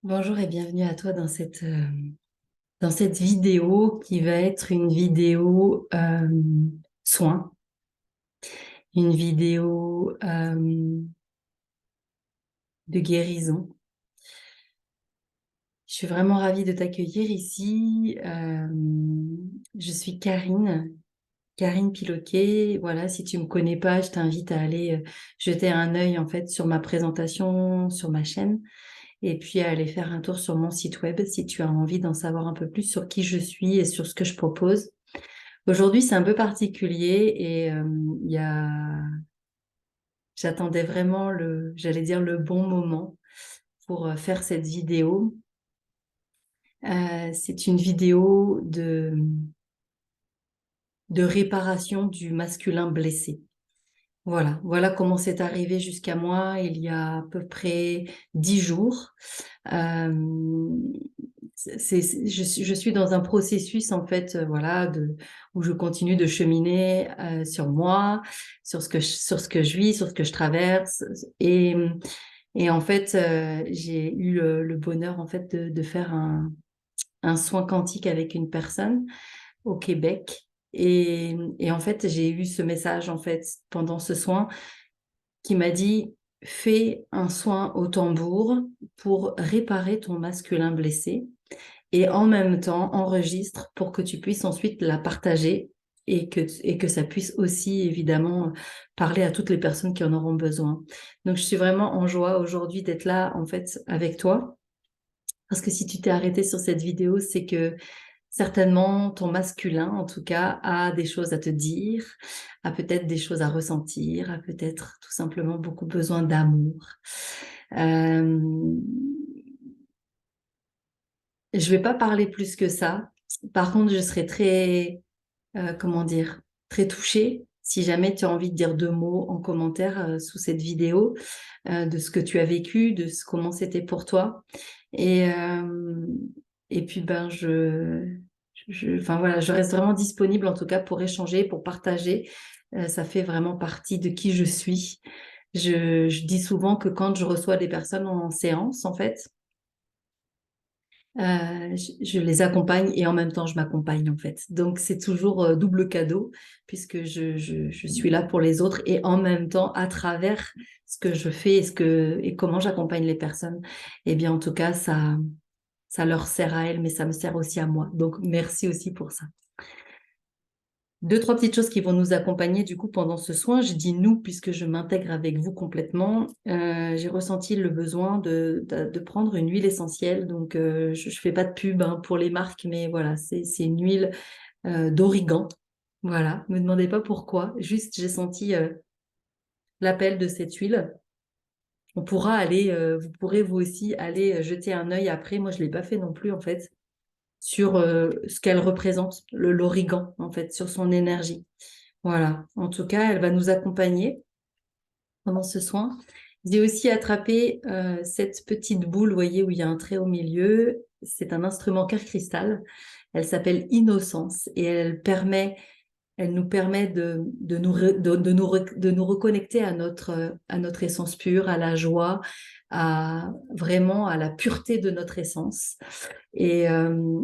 Bonjour et bienvenue à toi dans cette vidéo qui va être une vidéo soin, une vidéo de guérison. Je suis vraiment ravie de t'accueillir ici. Je suis Karine Piloquet. Voilà, si tu me connais pas, je t'invite à aller jeter un œil en fait sur ma présentation, sur ma chaîne. Et puis à aller faire un tour sur mon site web si tu as envie d'en savoir un peu plus sur qui je suis et sur ce que je propose. Aujourd'hui, c'est un peu particulier et j'attendais vraiment j'allais dire le bon moment pour faire cette vidéo. C'est une vidéo de réparation du masculin blessé. Voilà comment c'est arrivé jusqu'à moi il y a à peu près 10 jours. Euh, je suis dans un processus en fait, voilà, où je continue de cheminer sur moi, sur ce que je vis, sur ce que je traverse, et, et en fait, j'ai eu le bonheur en fait de faire un soin quantique avec une personne au Québec, et en fait, j'ai eu ce message en fait pendant ce soin qui m'a dit: fais un soin au tambour pour réparer ton masculin blessé et en même temps enregistre pour que tu puisses ensuite la partager et que ça puisse aussi évidemment parler à toutes les personnes qui en auront besoin. Donc je suis vraiment en joie aujourd'hui d'être là en fait avec toi, parce que si tu t'es arrêté sur cette vidéo, c'est que certainement ton masculin en tout cas a des choses à te dire, a peut-être des choses à ressentir, a peut-être tout simplement beaucoup besoin d'amour. Euh, je vais pas parler plus que ça. Par contre, je serais très, comment dire, très touchée si jamais tu as envie de dire deux mots en commentaire sous cette vidéo, de ce que tu as vécu, comment c'était pour toi. Et, euh, et puis, enfin voilà, je reste vraiment disponible en tout cas pour échanger, pour partager. Ça fait vraiment partie de qui je suis. Je dis souvent que quand je reçois des personnes en séance, en fait, je les accompagne et en même temps je m'accompagne en fait. Donc c'est toujours double cadeau puisque je suis là pour les autres et en même temps à travers ce que je fais et comment j'accompagne les personnes, eh bien en tout cas ça leur sert à elles mais ça me sert aussi à moi. Donc merci aussi pour ça. Deux, trois petites choses qui vont nous accompagner du coup pendant ce soin. Je dis nous puisque je m'intègre avec vous complètement. J'ai ressenti le besoin de prendre une huile essentielle. Donc, je ne fais pas de pub hein, pour les marques, mais voilà, c'est une huile d'origan. Voilà, ne me demandez pas pourquoi. Juste, j'ai senti l'appel de cette huile. On pourra aller, vous pourrez vous aussi aller jeter un œil après. Moi, je ne l'ai pas fait non plus en fait sur ce qu'elle représente, l'origan en fait, sur son énergie. Voilà, en tout cas, elle va nous accompagner pendant ce soin. J'ai aussi attrapé cette petite boule, vous voyez, où il y a un trait au milieu. C'est un instrument cœur-cristal. Elle s'appelle Innocence et elle nous permet de nous reconnecter à notre essence pure, à la joie, vraiment à la pureté de notre essence. Et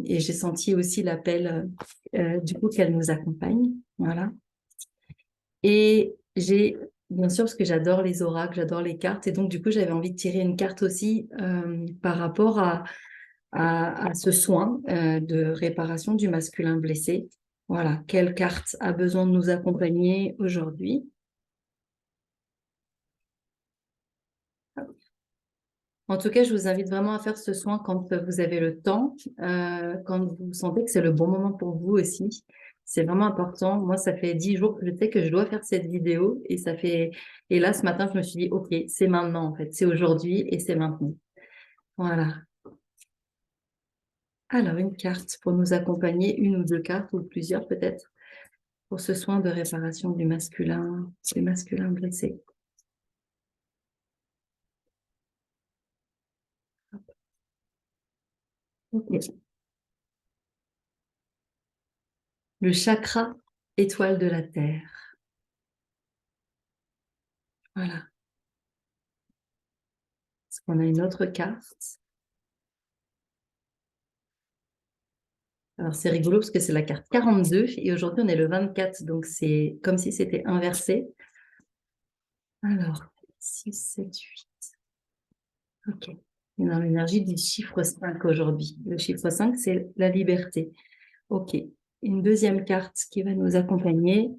j'ai senti aussi l'appel du coup qu'elle nous accompagne. Voilà. Et j'ai, bien sûr, parce que j'adore les oracles, j'adore les cartes, et donc du coup, j'avais envie de tirer une carte aussi par rapport à ce soin de réparation du masculin blessé. Voilà, quelle carte a besoin de nous accompagner aujourd'hui? En tout cas, je vous invite vraiment à faire ce soin quand vous avez le temps, quand vous sentez que c'est le bon moment pour vous aussi. C'est vraiment important. Moi, ça fait 10 jours que je sais que je dois faire cette vidéo et là, ce matin, je me suis dit, OK, c'est maintenant, en fait. C'est aujourd'hui et c'est maintenant. Voilà. Alors, une carte pour nous accompagner, une ou deux cartes ou plusieurs peut-être, pour ce soin de réparation du masculin blessé. OK. Le chakra étoile de la Terre. Voilà. Est-ce qu'on a une autre carte? Alors, c'est rigolo parce que c'est la carte 42 et aujourd'hui, on est le 24, donc c'est comme si c'était inversé. Alors, 6, 7, 8. OK. On est dans l'énergie du chiffre 5 aujourd'hui. Le chiffre 5, c'est la liberté. OK. Une deuxième carte qui va nous accompagner,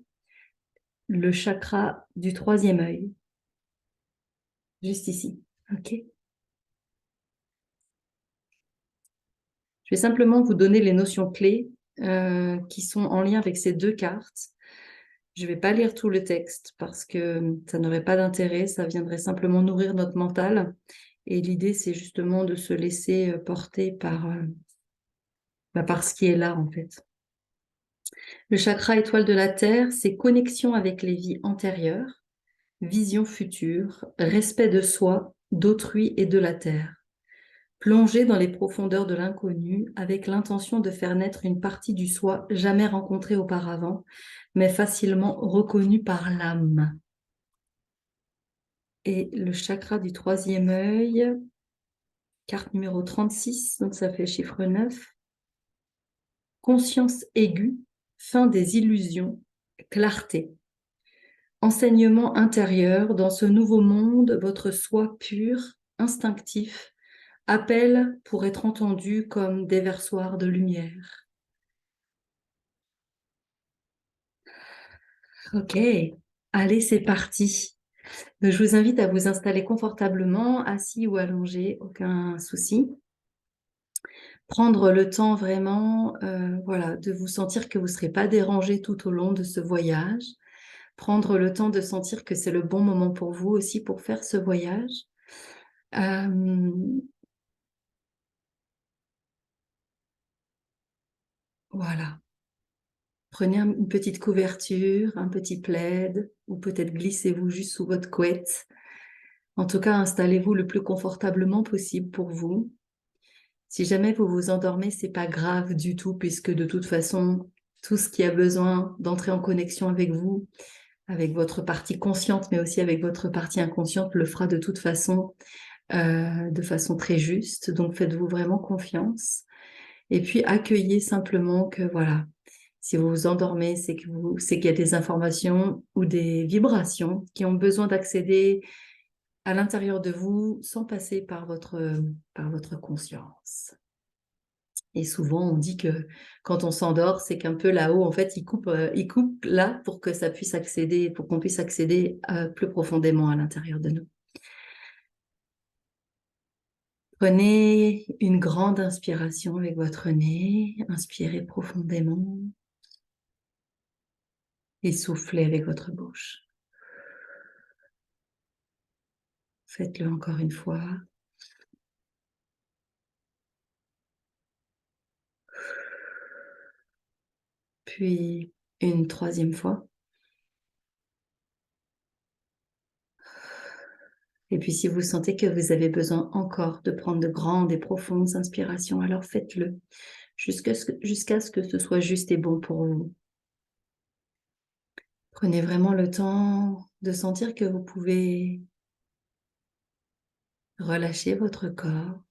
le chakra du troisième œil, juste ici. OK. Je vais simplement vous donner les notions clés qui sont en lien avec ces deux cartes. Je ne vais pas lire tout le texte parce que ça n'aurait pas d'intérêt, ça viendrait simplement nourrir notre mental. Et l'idée, c'est justement de se laisser porter par ce qui est là, en fait. Le chakra étoile de la Terre, c'est connexion avec les vies antérieures, vision future, respect de soi, d'autrui et de la Terre. Plonger dans les profondeurs de l'inconnu avec l'intention de faire naître une partie du soi jamais rencontrée auparavant, mais facilement reconnue par l'âme. Et le chakra du troisième œil, carte numéro 36, donc ça fait chiffre 9. Conscience aiguë, fin des illusions, clarté. Enseignement intérieur, dans ce nouveau monde, votre soi pur, instinctif, appelle pour être entendu comme déversoir de lumière. Ok, allez, c'est parti. Je vous invite à vous installer confortablement, assis ou allongé, aucun souci. Prendre le temps vraiment voilà, de vous sentir que vous ne serez pas dérangé tout au long de ce voyage. Prendre le temps de sentir que c'est le bon moment pour vous aussi pour faire ce voyage. Voilà. Prenez une petite couverture, un petit plaid, ou peut-être glissez-vous juste sous votre couette. En tout cas, installez-vous le plus confortablement possible pour vous. Si jamais vous vous endormez, c'est pas grave du tout, puisque de toute façon, tout ce qui a besoin d'entrer en connexion avec vous, avec votre partie consciente, mais aussi avec votre partie inconsciente, le fera de façon très juste. Donc, faites-vous vraiment confiance. Et puis, accueillez simplement que, voilà, si vous vous endormez, c'est qu'il y a des informations ou des vibrations qui ont besoin d'accéder à l'intérieur de vous sans passer par votre conscience. Et souvent, on dit que quand on s'endort, c'est qu'un peu là-haut, en fait, il coupe là pour que ça puisse accéder, pour qu'on puisse accéder plus profondément à l'intérieur de nous. Prenez une grande inspiration avec votre nez, inspirez profondément et soufflez avec votre bouche. Faites-le encore une fois. Puis une troisième fois. Et puis si vous sentez que vous avez besoin encore de prendre de grandes et profondes inspirations, alors faites-le jusqu'à ce que ce soit juste et bon pour vous. Prenez vraiment le temps de sentir que vous pouvez relâcher votre corps,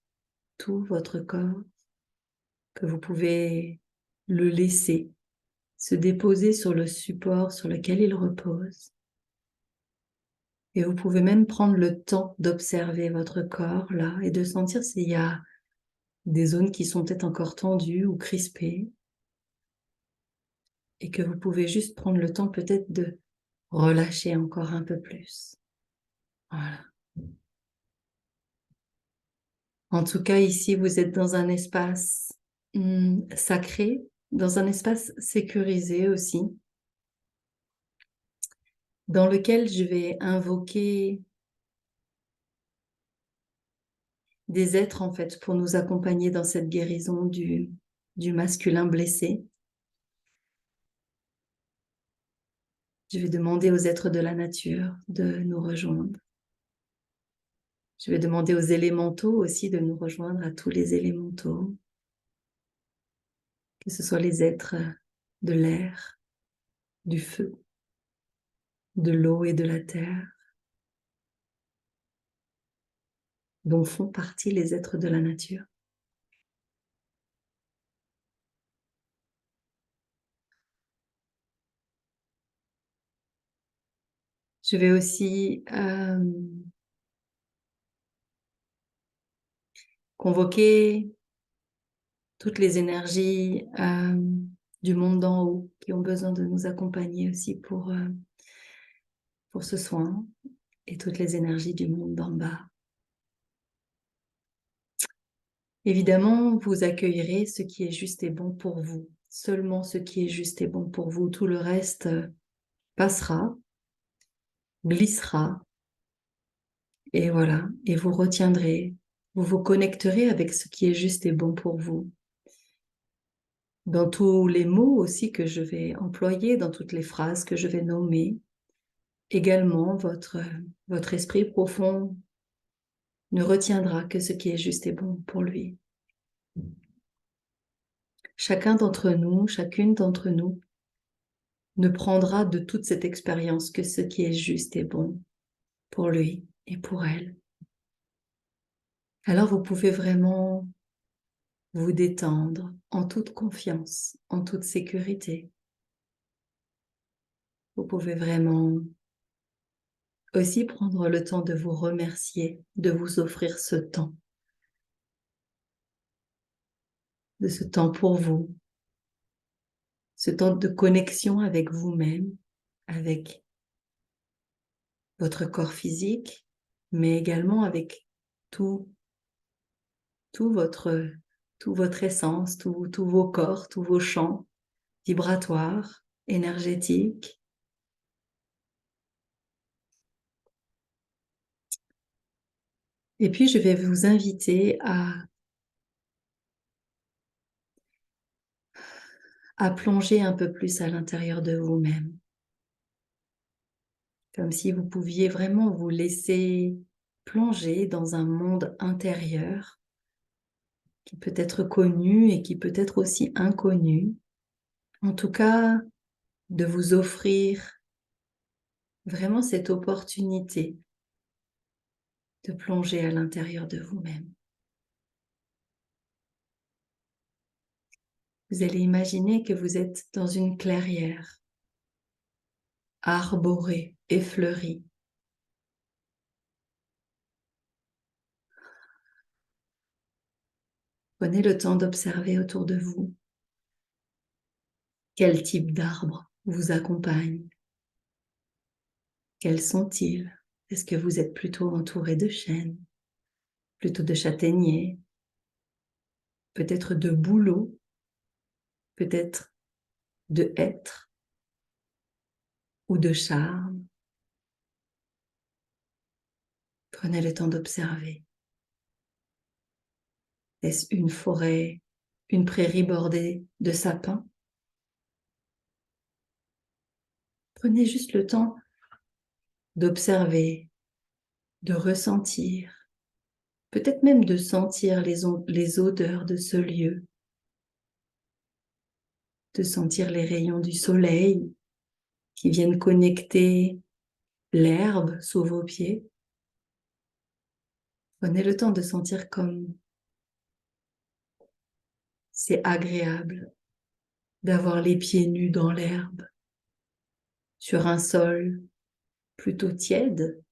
tout votre corps, que vous pouvez le laisser se déposer sur le support sur lequel il repose. Et vous pouvez même prendre le temps d'observer votre corps là et de sentir s'il y a des zones qui sont peut-être encore tendues ou crispées et que vous pouvez juste prendre le temps peut-être de relâcher encore un peu plus. Voilà. En tout cas, ici, vous êtes dans un espace sacré, dans un espace sécurisé aussi, dans lequel je vais invoquer des êtres en fait pour nous accompagner dans cette guérison du masculin blessé. Je vais demander aux êtres de la nature de nous rejoindre. Je vais demander aux élémentaux aussi de nous rejoindre, à tous les élémentaux, que ce soit les êtres de l'air, du feu, de l'eau et de la terre, dont font partie les êtres de la nature. Je vais aussi convoquer toutes les énergies du monde d'en haut qui ont besoin de nous accompagner aussi pour ce soin, et toutes les énergies du monde d'en bas. Évidemment, vous accueillerez ce qui est juste et bon pour vous. Seulement ce qui est juste et bon pour vous. Tout le reste passera, glissera, et voilà. Et vous retiendrez, vous vous connecterez avec ce qui est juste et bon pour vous. Dans tous les mots aussi que je vais employer, dans toutes les phrases que je vais nommer, également votre esprit profond ne retiendra que ce qui est juste et bon pour lui. Chacun d'entre nous, chacune d'entre nous, ne prendra de toute cette expérience que ce qui est juste et bon pour lui et pour elle. Alors vous pouvez vraiment vous détendre en toute confiance, en toute sécurité. Vous pouvez vraiment aussi prendre le temps de vous remercier, de vous offrir ce temps, de ce temps pour vous, ce temps de connexion avec vous-même, avec votre corps physique, mais également avec tout, tout votre, tout votre essence, tous vos corps, tous vos champs vibratoires, énergétiques. Et puis, je vais vous inviter à plonger un peu plus à l'intérieur de vous-même. Comme si vous pouviez vraiment vous laisser plonger dans un monde intérieur qui peut être connu et qui peut être aussi inconnu. En tout cas, de vous offrir vraiment cette opportunité de plonger à l'intérieur de vous-même. Vous allez imaginer que vous êtes dans une clairière, arborée et fleurie. Prenez le temps d'observer autour de vous quel type d'arbres vous accompagne. Quels sont-ils? Est-ce que vous êtes plutôt entouré de chênes, plutôt de châtaigniers, peut-être de bouleaux, peut-être de hêtres ou de charmes? Prenez le temps d'observer. Est-ce une forêt, une prairie bordée de sapins? Prenez juste le temps d'observer, de ressentir, peut-être même de sentir les odeurs de ce lieu, de sentir les rayons du soleil qui viennent connecter l'herbe sous vos pieds. Prenez le temps de sentir comme c'est agréable d'avoir les pieds nus dans l'herbe, sur un sol plutôt tiède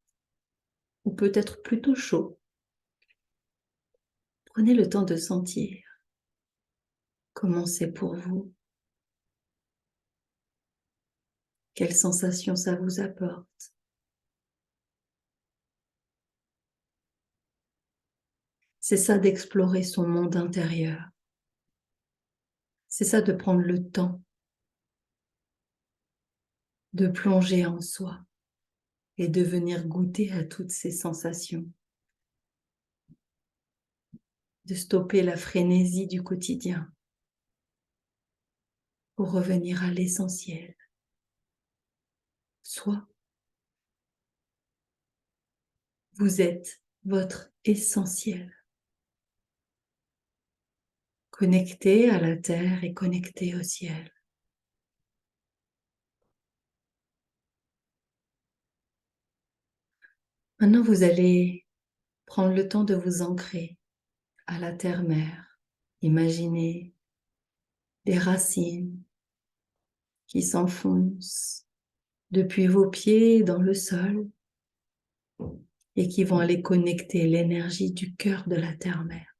ou peut-être plutôt chaud. Prenez le temps de sentir comment c'est pour vous, quelles sensations ça vous apporte. C'est ça d'explorer son monde intérieur. C'est ça de prendre le temps de plonger en soi et de venir goûter à toutes ces sensations, de stopper la frénésie du quotidien pour revenir à l'essentiel, soi. Vous êtes votre essentiel, connecté à la terre et connecté au ciel. Maintenant, vous allez prendre le temps de vous ancrer à la terre-mère. Imaginez des racines qui s'enfoncent depuis vos pieds dans le sol et qui vont aller connecter l'énergie du cœur de la terre-mère.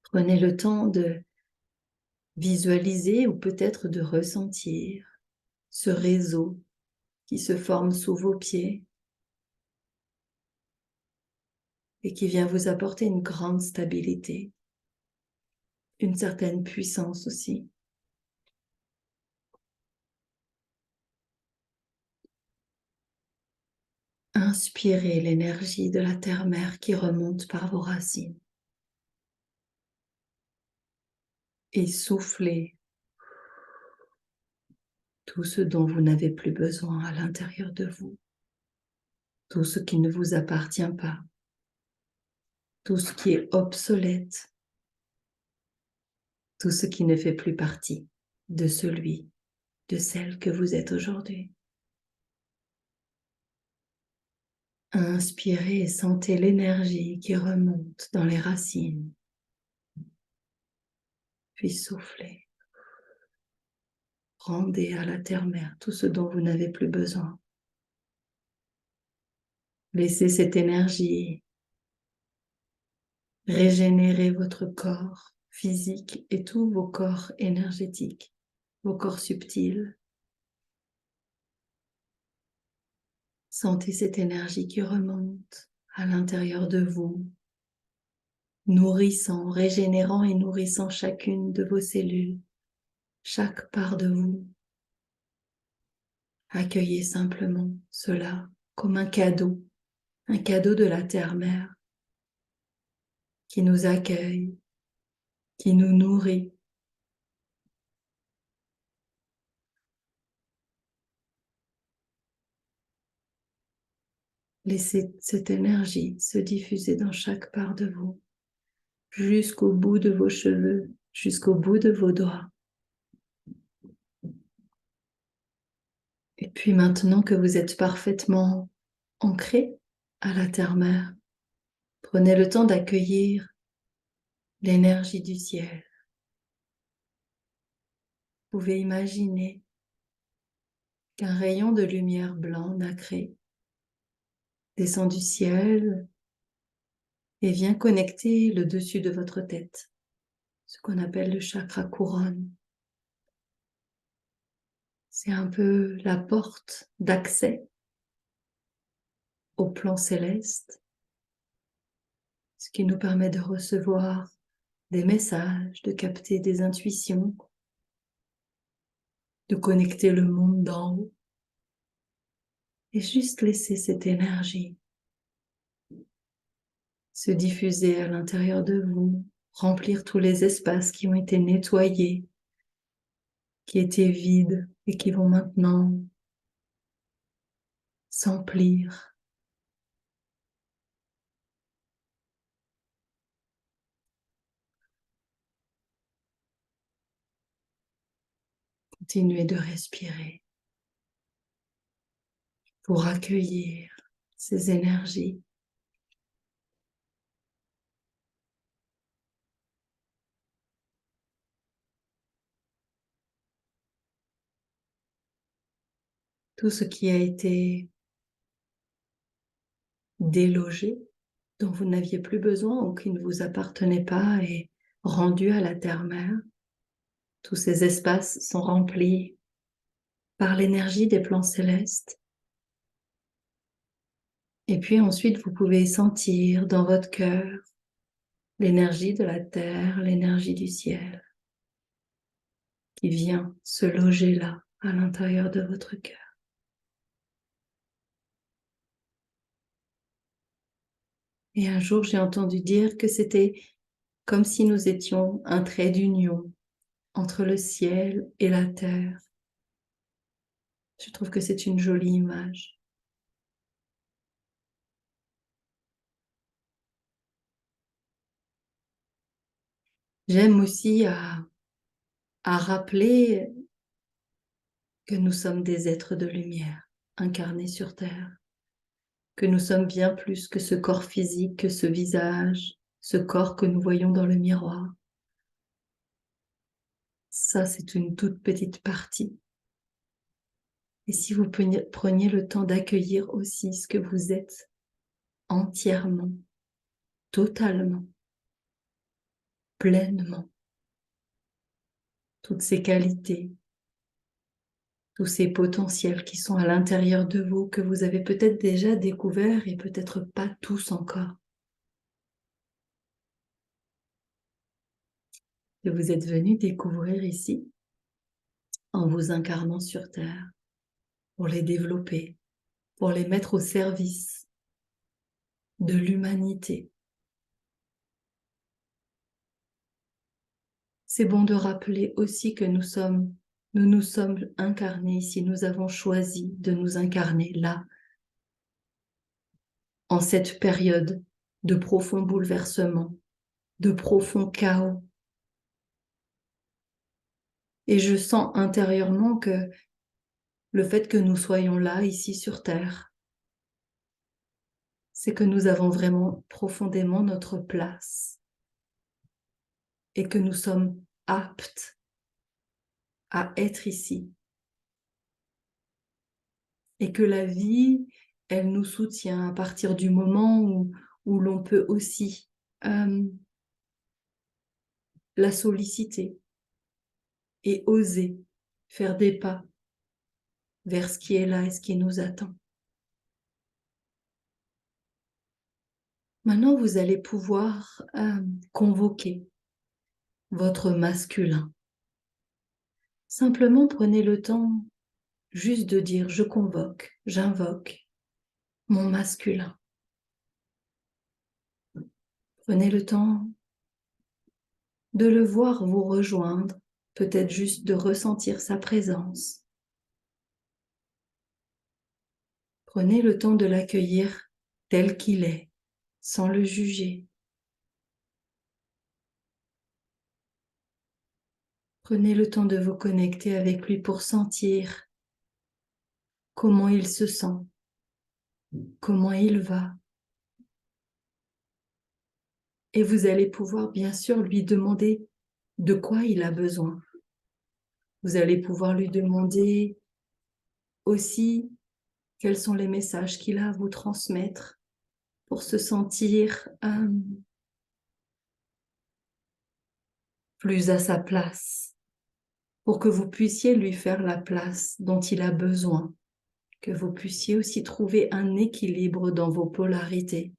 Prenez le temps de visualiser ou peut-être de ressentir ce réseau qui se forme sous vos pieds et qui vient vous apporter une grande stabilité, une certaine puissance aussi. Inspirez l'énergie de la terre-mère qui remonte par vos racines et soufflez tout ce dont vous n'avez plus besoin à l'intérieur de vous, tout ce qui ne vous appartient pas, tout ce qui est obsolète, tout ce qui ne fait plus partie de celui, de celle que vous êtes aujourd'hui. Inspirez et sentez l'énergie qui remonte dans les racines, puis soufflez. Rendez à la terre-mère tout ce dont vous n'avez plus besoin. Laissez cette énergie régénérer votre corps physique et tous vos corps énergétiques, vos corps subtils. Sentez cette énergie qui remonte à l'intérieur de vous, nourrissant, régénérant et nourrissant chacune de vos cellules, chaque part de vous. Accueillez simplement cela comme un cadeau de la terre-mère qui nous accueille, qui nous nourrit. Laissez cette énergie se diffuser dans chaque part de vous, jusqu'au bout de vos cheveux, jusqu'au bout de vos doigts. Et puis maintenant que vous êtes parfaitement ancré à la terre-mère, prenez le temps d'accueillir l'énergie du ciel. Vous pouvez imaginer qu'un rayon de lumière blanc nacré descend du ciel et vient connecter le dessus de votre tête, ce qu'on appelle le chakra couronne. C'est un peu la porte d'accès au plan céleste, ce qui nous permet de recevoir des messages, de capter des intuitions, de connecter le monde d'en haut et juste laisser cette énergie se diffuser à l'intérieur de vous, remplir tous les espaces qui ont été nettoyés, qui étaient vides et qui vont maintenant s'emplir. Continuez de respirer pour accueillir ces énergies. Tout ce qui a été délogé, dont vous n'aviez plus besoin ou qui ne vous appartenait pas est rendu à la terre-mère. Tous ces espaces sont remplis par l'énergie des plans célestes. Et puis ensuite, vous pouvez sentir dans votre cœur l'énergie de la terre, l'énergie du ciel qui vient se loger là, à l'intérieur de votre cœur. Et un jour, j'ai entendu dire que c'était comme si nous étions un trait d'union entre le ciel et la terre. Je trouve que c'est une jolie image. J'aime aussi à rappeler que nous sommes des êtres de lumière incarnés sur Terre, que nous sommes bien plus que ce corps physique, que ce visage, ce corps que nous voyons dans le miroir. Ça, c'est une toute petite partie. Et si vous preniez le temps d'accueillir aussi ce que vous êtes entièrement, totalement, pleinement, toutes ces qualités, tous ces potentiels qui sont à l'intérieur de vous, que vous avez peut-être déjà découverts et peut-être pas tous encore. Que vous êtes venu découvrir ici en vous incarnant sur Terre pour les développer, pour les mettre au service de l'humanité. C'est bon de rappeler aussi que nous nous sommes incarnés ici, nous avons choisi de nous incarner là, en cette période de profond bouleversement, de profond chaos. Et je sens intérieurement que le fait que nous soyons là, ici sur Terre, c'est que nous avons vraiment profondément notre place et que nous sommes aptes à être ici. Et que la vie, elle nous soutient à partir du moment où l'on peut aussi la solliciter et oser faire des pas vers ce qui est là et ce qui nous attend. Maintenant, vous allez pouvoir convoquer votre masculin. Simplement prenez le temps juste de dire « je convoque, j'invoque mon masculin ». Prenez le temps de le voir vous rejoindre, peut-être juste de ressentir sa présence. Prenez le temps de l'accueillir tel qu'il est, sans le juger. Prenez le temps de vous connecter avec lui pour sentir comment il se sent, comment il va. Et vous allez pouvoir bien sûr lui demander de quoi il a besoin. Vous allez pouvoir lui demander aussi quels sont les messages qu'il a à vous transmettre pour se sentir plus à sa place, pour que vous puissiez lui faire la place dont il a besoin, que vous puissiez aussi trouver un équilibre dans vos polarités.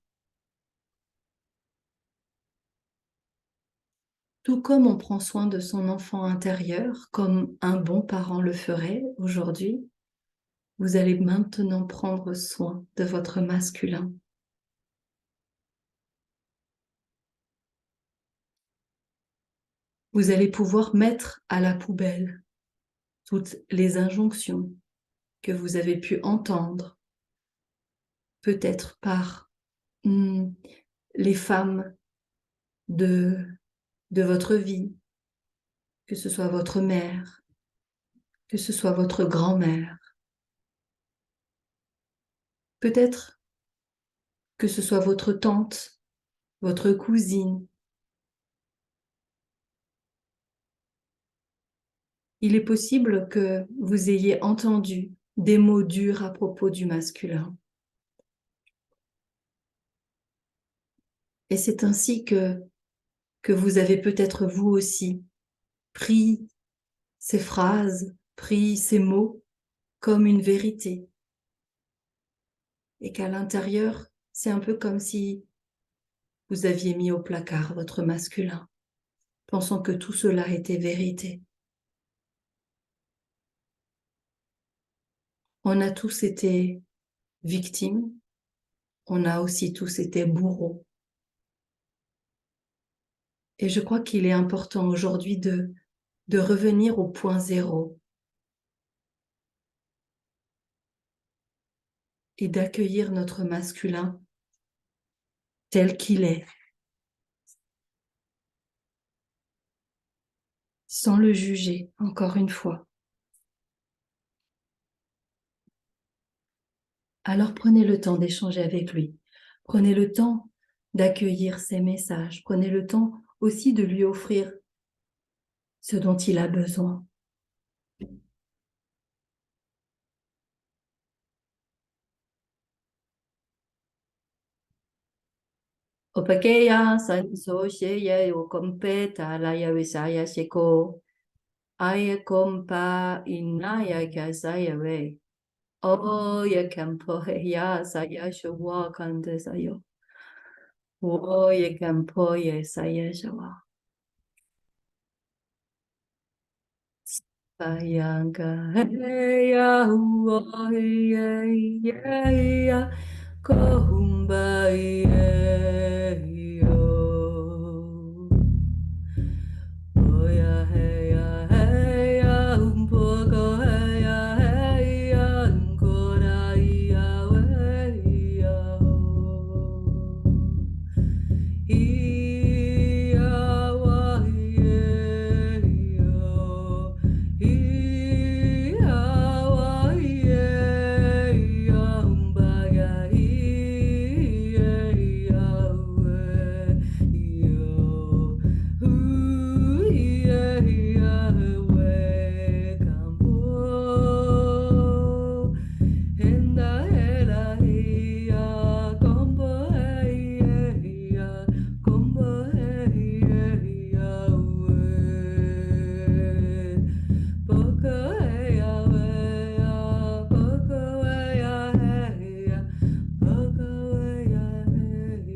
Tout comme on prend soin de son enfant intérieur, comme un bon parent le ferait aujourd'hui, vous allez maintenant prendre soin de votre masculin. Vous allez pouvoir mettre à la poubelle toutes les injonctions que vous avez pu entendre, peut-être par les femmes de votre vie, que ce soit votre mère, que ce soit votre grand-mère, peut-être que ce soit votre tante, votre cousine. Il est possible que vous ayez entendu des mots durs à propos du masculin. Et c'est ainsi que vous avez peut-être vous aussi pris ces phrases, pris ces mots comme une vérité. Et qu'à l'intérieur, c'est un peu comme si vous aviez mis au placard votre masculin, pensant que tout cela était vérité. On a tous été victimes, on a aussi tous été bourreaux. Et je crois qu'il est important aujourd'hui de revenir au point zéro et d'accueillir notre masculin tel qu'il est, sans le juger, encore une fois. Alors prenez le temps d'échanger avec lui. Prenez le temps d'accueillir ses messages. Prenez le temps aussi de lui offrir ce dont il a besoin. Opakeya sanso sheye o kompeta la ya wisaya sheko aya kompa inaya kasaya we o ya kampo ya saya shawa kande sayo o ya kampo ya saya shawa sayanga ya huo ya kohumba yo. Oya heya heya umpogo heya heya unkora iya weya iya wa iya iya wa iya umbaga iya iya we iya yeah, yeah, we campo. Henda hela hiya, combo hiya, combo hiya, we. Poco hiya, we ya, poco hiya, hiya, poco hiya, hiya.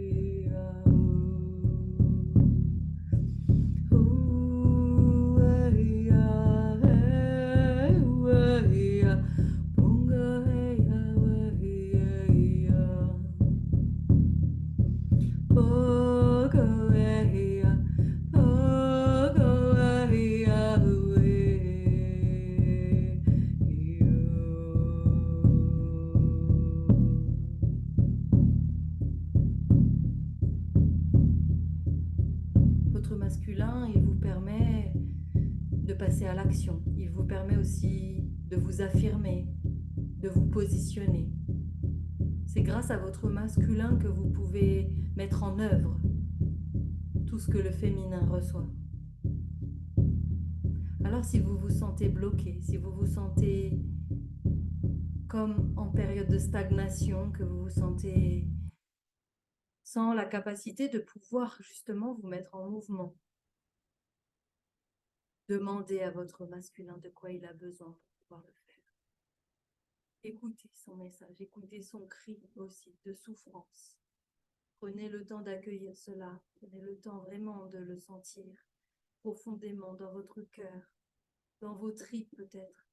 Votre masculin, il vous permet de passer à l'action. Il vous permet aussi de vous affirmer, de vous positionner. C'est grâce à votre masculin que vous pouvez mettre en œuvre tout ce que le féminin reçoit. Alors si vous vous sentez bloqué, si vous vous sentez comme en période de stagnation, que vous vous sentez sans la capacité de pouvoir justement vous mettre en mouvement, demandez à votre masculin de quoi il a besoin pour pouvoir le faire. Écoutez son message, écoutez son cri aussi de souffrance. Prenez le temps d'accueillir cela, prenez le temps vraiment de le sentir profondément dans votre cœur, dans vos tripes peut-être.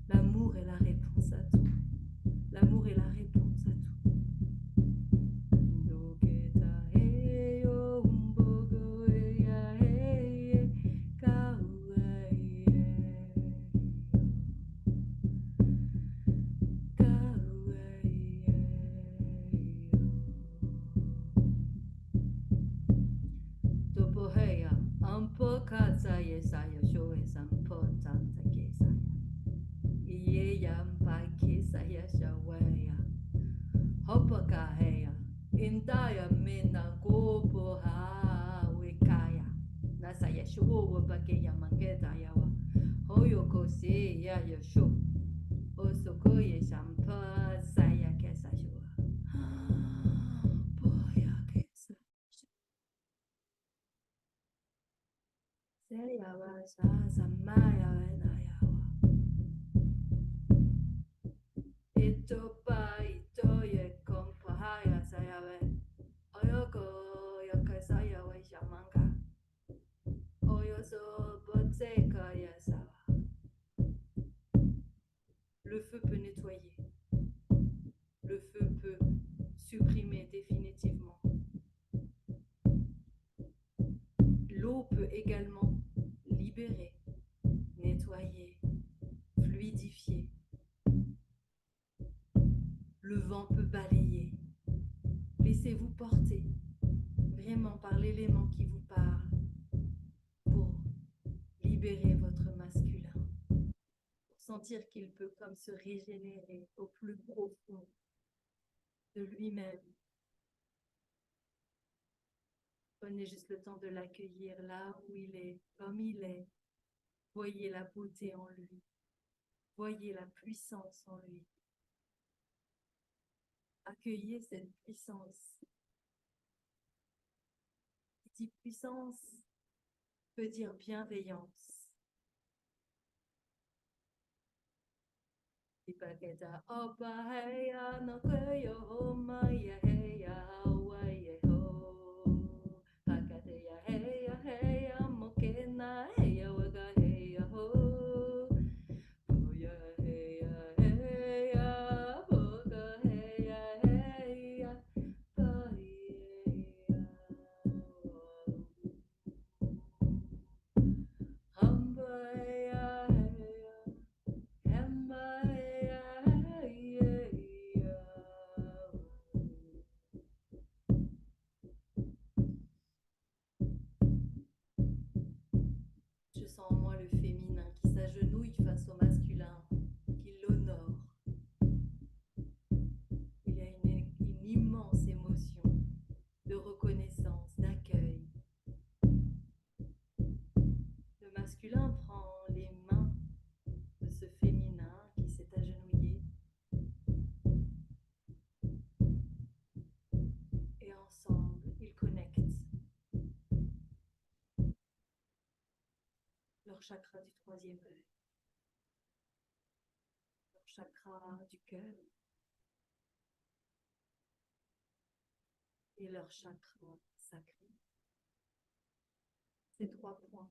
L'amour est la réponse à tout. L'amour est la réponse à tout. Topoheya, ampo kaza yesaya shoe sampo tanta kesaya. Iye yampa kesaya shawaya. Hopakaheya, indaya mina gopo ha wekaya. Nasaya shuo bakeya mangeta yawa. Hoyoko se ya yosho. Osokoye shampa saya kesa shua. Boya kesa. Seriyawa sa samaya venayawa. Itopa itoye kompahaya sayawe. Oyoko yoka sayawe shamanga. Oyoso botseka yasawa. Le feu peut nettoyer. Le feu peut supprimer définitivement également libérer, nettoyer, fluidifier. Le vent peut balayer. Laissez-vous porter vraiment par l'élément qui vous parle pour libérer votre masculin, pour sentir qu'il peut comme se régénérer au plus profond de lui-même. Prenez juste le temps de l'accueillir là où il est, comme il est. Voyez la beauté en lui. Voyez la puissance en lui. Accueillez cette puissance. Qui dit puissance peut dire bienveillance. Ipaketa opa heya no koyo homaya heya hawaii ho. Hakateya heya heya mokena heya waga heya ho. Oya heya heya boga heya heya paieya. Hambaya heya. Je sens en moi le féminin qui s'agenouille face au masculin, qui l'honore. Il y a une immense émotion de reconnaissance, d'accueil. Le masculin prend les mains de ce féminin qui s'est agenouillé et ensemble, ils connectent leur chakra du troisième œil, leur chakra du cœur et leur chakra sacré. Ces trois points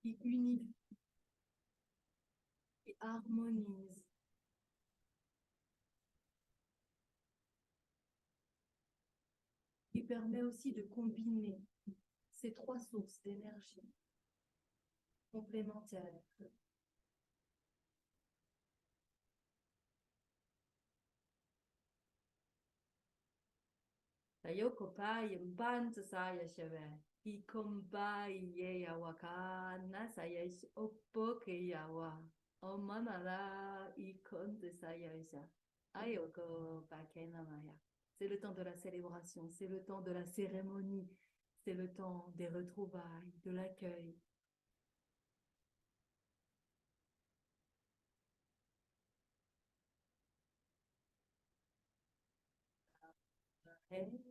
qui unifient et harmonisent qui permet aussi de combiner ces trois sources d'énergie complémentaires. Tayoko pai mban saya shave. Ikombai ye awaka nasaya opoke yawa. Omanara ikonte saya isha. Ayoko bakena maya. C'est le temps de la célébration, c'est le temps de la cérémonie, c'est le temps des retrouvailles, de l'accueil. Hey,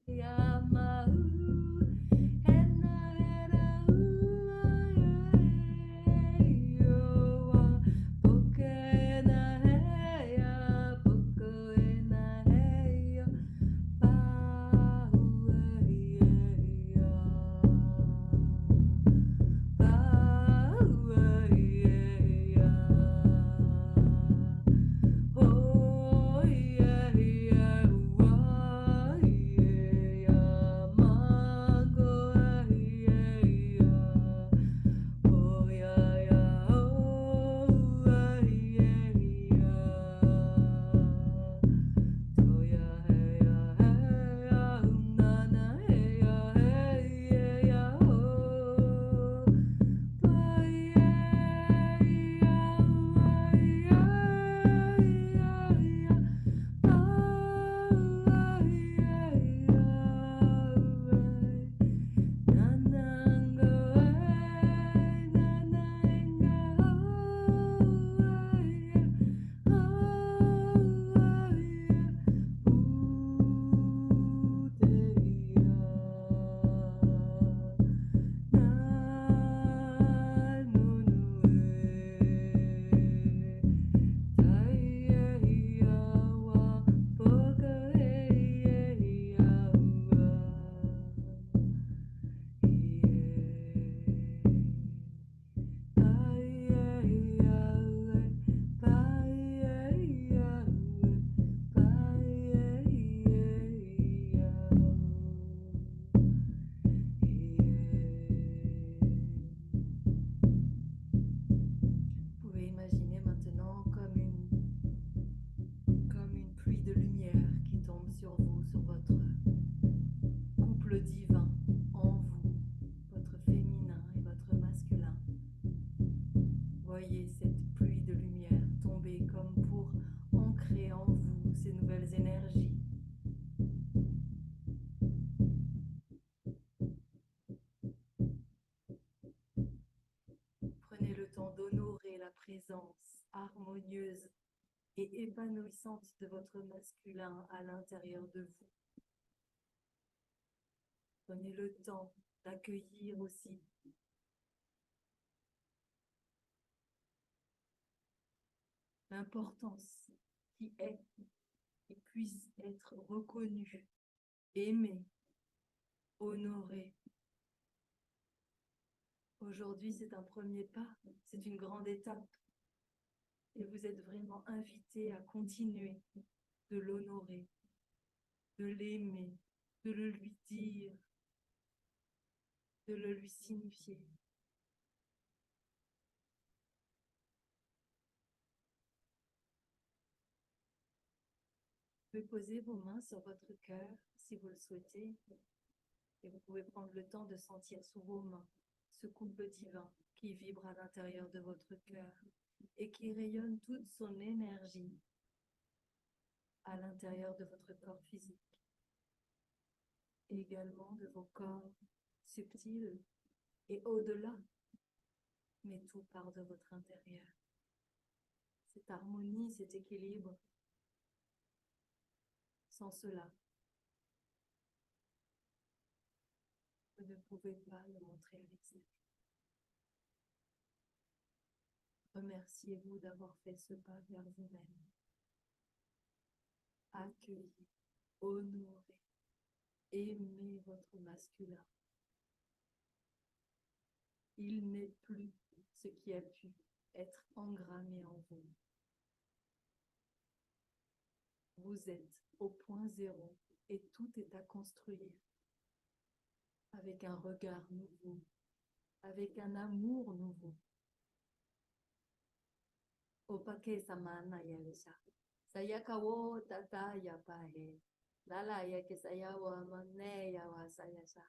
couple divin en vous, votre féminin et votre masculin. Voyez cette pluie de lumière tomber comme pour ancrer en vous ces nouvelles énergies. Prenez le temps d'honorer la présence harmonieuse et épanouissante de votre masculin à l'intérieur de vous. Prenez le temps d'accueillir aussi l'importance qui est et puisse être reconnue, aimée, honorée. Aujourd'hui, c'est un premier pas, c'est une grande étape. Et vous êtes vraiment invité à continuer de l'honorer, de l'aimer, de le lui dire, de le lui signifier. Vous pouvez poser vos mains sur votre cœur si vous le souhaitez. Et vous pouvez prendre le temps de sentir sous vos mains ce couple divin qui vibre à l'intérieur de votre cœur et qui rayonne toute son énergie à l'intérieur de votre corps physique, et également de vos corps subtils et au-delà, mais tout part de votre intérieur. Cette harmonie, cet équilibre, sans cela, vous ne pouvez pas le montrer à l'extérieur. Remerciez-vous d'avoir fait ce pas vers vous-même. Accueillez, honorez, aimez votre masculin. Il n'est plus ce qui a pu être engrammé en vous. Vous êtes au point zéro et tout est à construire avec un regard nouveau, avec un amour nouveau. Opake samana yalisa. Sayaka wo tata yapahe. Lala yake sayawa mane yawa sayasa.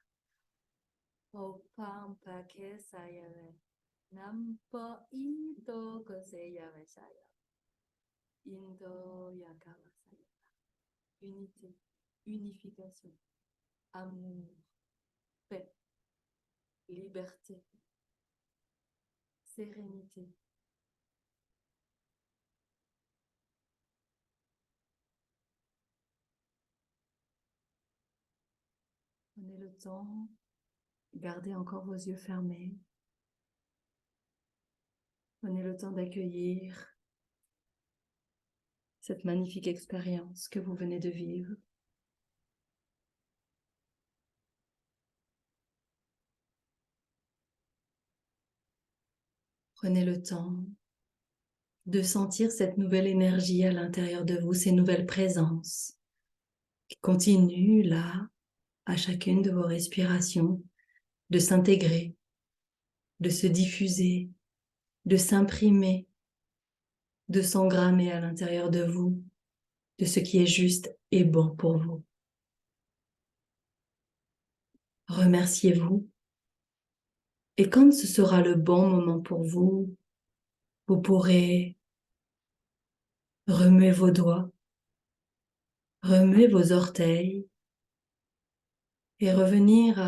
Opampa ke sayale. Nampa ito kose yawe saya. Indo yakawa saya. Unité, unification, amour, paix, liberté, sérénité. Prenez le temps, gardez encore vos yeux fermés. Prenez le temps d'accueillir cette magnifique expérience que vous venez de vivre. Prenez le temps de sentir cette nouvelle énergie à l'intérieur de vous, ces nouvelles présences qui continuent là, à chacune de vos respirations, de s'intégrer, de se diffuser, de s'imprimer, de s'engrammer à l'intérieur de vous, de ce qui est juste et bon pour vous. Remerciez-vous. Et quand ce sera le bon moment pour vous, vous pourrez remuer vos doigts, remuer vos orteils et revenir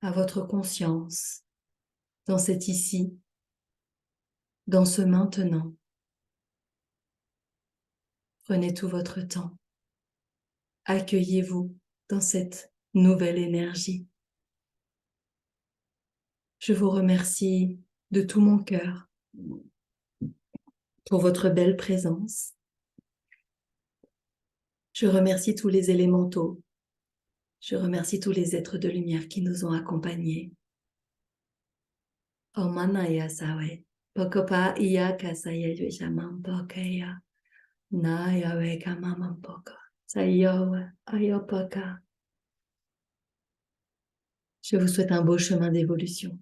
à votre conscience dans cet ici, dans ce maintenant. Prenez tout votre temps. Accueillez-vous dans cette nouvelle énergie. Je vous remercie de tout mon cœur pour votre belle présence. Je remercie tous les élémentaux. Je remercie tous les êtres de lumière qui nous ont accompagnés. Omanaya sawe, pokopa iya kasaya juishamam pokeya, naya weka mamam poko, sayowa ayopaka. Je vous souhaite un beau chemin d'évolution.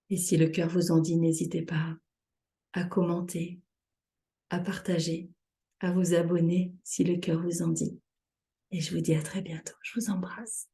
Et si le cœur vous en dit, n'hésitez pas à commenter, à partager, à vous abonner si le cœur vous en dit. Et je vous dis à très bientôt. Je vous embrasse.